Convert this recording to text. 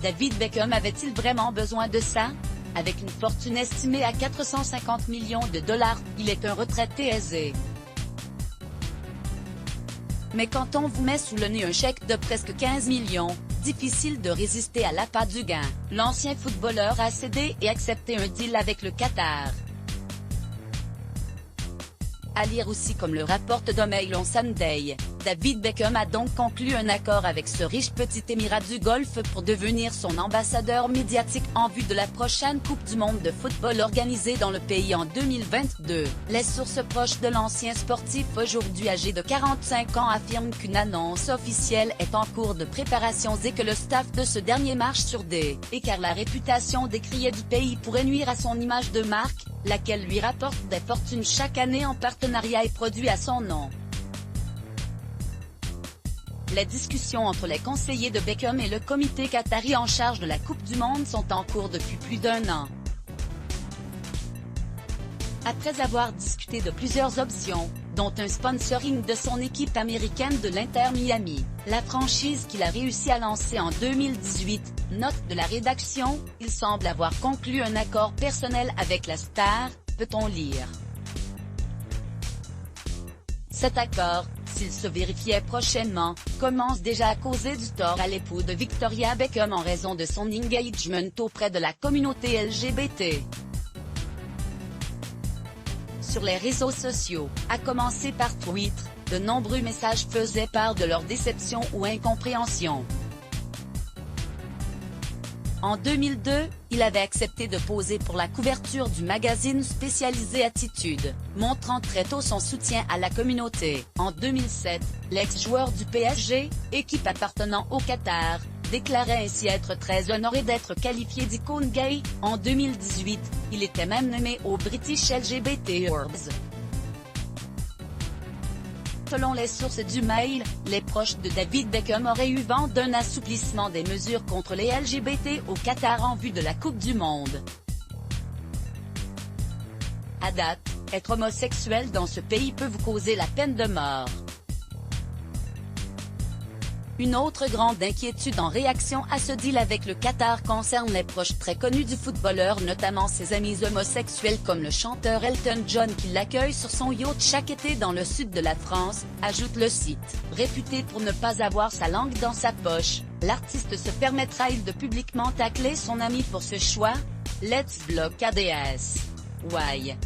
David Beckham avait-il vraiment besoin de ça? Avec une fortune estimée à 450 millions de dollars, il est un retraité aisé. Mais quand on vous met sous le nez un chèque de presque 15 millions, difficile de résister à l'appât du gain. L'ancien footballeur a cédé et accepté un deal avec le Qatar. À lire aussi comme le rapporte The Mail on Sunday, David Beckham a donc conclu un accord avec ce riche petit émirat du Golfe pour devenir son ambassadeur médiatique en vue de la prochaine Coupe du Monde de football organisée dans le pays en 2022. Les sources proches de l'ancien sportif aujourd'hui âgé de 45 ans affirment qu'une annonce officielle est en cours de préparation et que le staff de ce dernier marche sur des « car la réputation des criers du pays pourrait nuire à son image de marque, laquelle lui rapporte des fortunes chaque année en partenariat et produits à son nom. Les discussions entre les conseillers de Beckham et le comité qatari en charge de la Coupe du Monde sont en cours depuis plus d'1 an. Après avoir discuté de plusieurs options, dont un sponsoring de son équipe américaine de l'Inter Miami, la franchise qu'il a réussi à lancer en 2018, note de la rédaction, il semble avoir conclu un accord personnel avec la star, peut-on lire. Cet accord, s'il se vérifiait prochainement, commence déjà à causer du tort à l'époux de Victoria Beckham en raison de son engagement auprès de la communauté LGBT. Sur les réseaux sociaux, à commencer par Twitter, de nombreux messages faisaient part de leur déception ou incompréhension. En 2002, il avait accepté de poser pour la couverture du magazine spécialisé Attitude, montrant très tôt son soutien à la communauté. En 2007, l'ex-joueur du PSG, équipe appartenant au Qatar, déclarait ainsi être très honoré d'être qualifié d'icône gay. En 2018, il était même nommé au British LGBT Awards. Selon les sources du Mail, les proches de David Beckham auraient eu vent d'un assouplissement des mesures contre les LGBT au Qatar en vue de la Coupe du Monde. À date, être homosexuel dans ce pays peut vous causer la peine de mort. Une autre grande inquiétude en réaction à ce deal avec le Qatar concerne les proches très connus du footballeur, notamment ses amis homosexuels comme le chanteur Elton John qui l'accueille sur son yacht chaque été dans le sud de la France, ajoute le site. Réputé pour ne pas avoir sa langue dans sa poche, l'artiste se permettra-t-il de publiquement tacler son ami pour ce choix? Let's block ADS. Why?